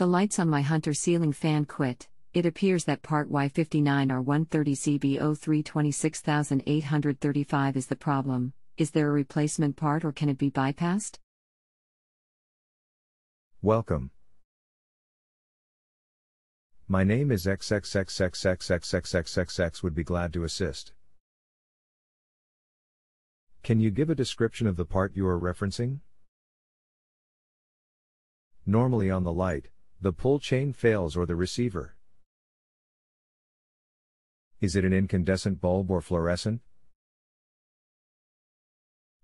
The lights on my Hunter ceiling fan quit. It appears that part Y59R130CB03 26835 is the problem. Is there a replacement part or can it be bypassed? Welcome. My name is XXXXXXXXXXX would be glad to assist. Can you give a description of the part you are referencing? Normally on the light, the pull chain fails or the receiver. Is it an incandescent bulb or fluorescent?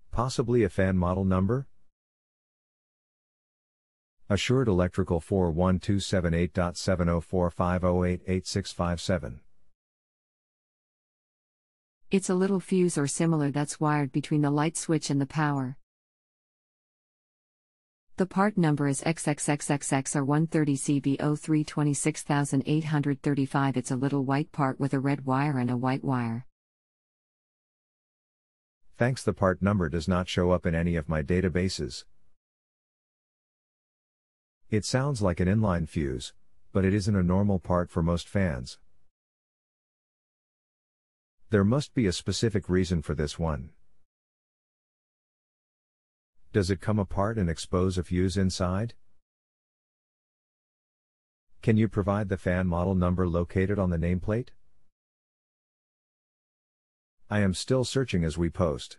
Possibly a fan model number? Assured Electrical 41278.7045088657. It's a little fuse or similar that's wired between the light switch and the power. The part number is XXXXXR130CB03 26835. It's a little white part with a red wire and a white wire. Thanks. The part number does not show up in any of my databases. It sounds like an inline fuse, but it isn't a normal part for most fans. There must be a specific reason for this one. Does it come apart and expose a fuse inside? Can you provide the fan model number located on the nameplate? I am still searching as we post.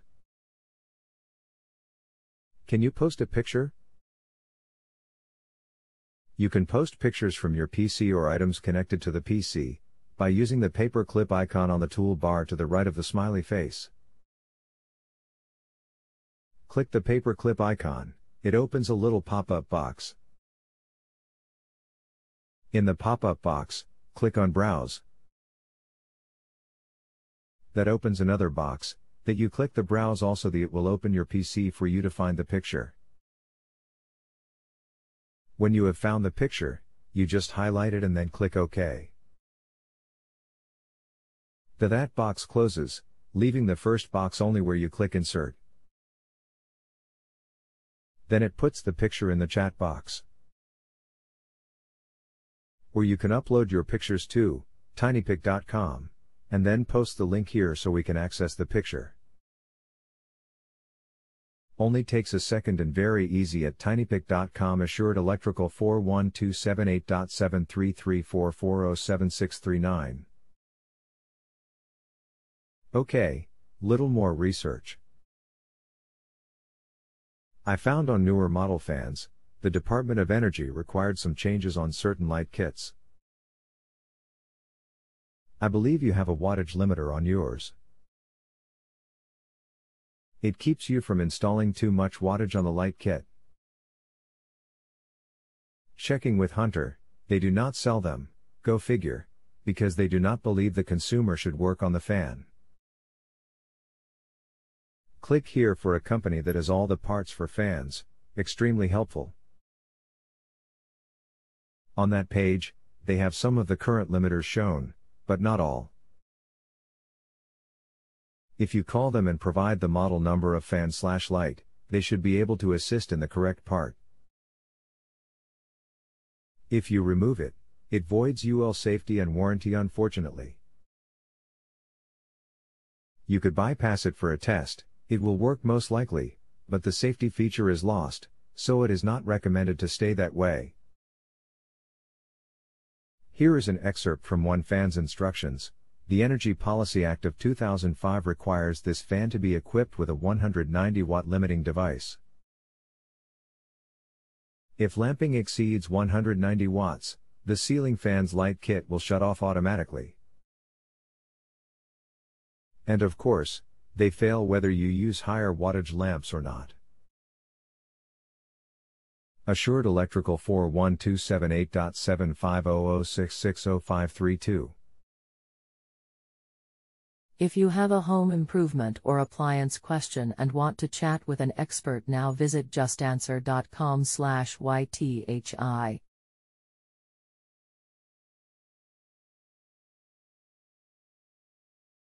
Can you post a picture? You can post pictures from your PC or items connected to the PC by using the paperclip icon on the toolbar to the right of the smiley face. Click the paperclip icon. It opens a little pop-up box. In the pop-up box, click on Browse. That opens another box. That you click the Browse also. It will open your PC for you to find the picture. When you have found the picture, you just highlight it and then click OK. That box closes, leaving the first box only where you click Insert. Then it puts the picture in the chat box. Or you can upload your pictures to tinypic.com, and then post the link here so we can access the picture. Only takes a second and very easy at tinypic.com. Assured Electrical 41278.7334407639. Okay, little more research. I found on newer model fans, the Department of Energy required some changes on certain light kits. I believe you have a wattage limiter on yours. It keeps you from installing too much wattage on the light kit. Checking with Hunter, they do not sell them, go figure, because they do not believe the consumer should work on the fan. Click here for a company that has all the parts for fans, extremely helpful. On that page, they have some of the current limiters shown, but not all. If you call them and provide the model number of fan/light, they should be able to assist in the correct part. If you remove it, it voids UL safety and warranty unfortunately. You could bypass it for a test. It will work most likely, but the safety feature is lost, so it is not recommended to stay that way. Here is an excerpt from one fan's instructions. The Energy Policy Act of 2005 requires this fan to be equipped with a 190-watt limiting device. If lamping exceeds 190 watts, the ceiling fan's light kit will shut off automatically. And of course, they fail whether you use higher wattage lamps or not. Assured Electrical 41278.7500660532. If you have a home improvement or appliance question and want to chat with an expert now, visit justanswer.com/ythi.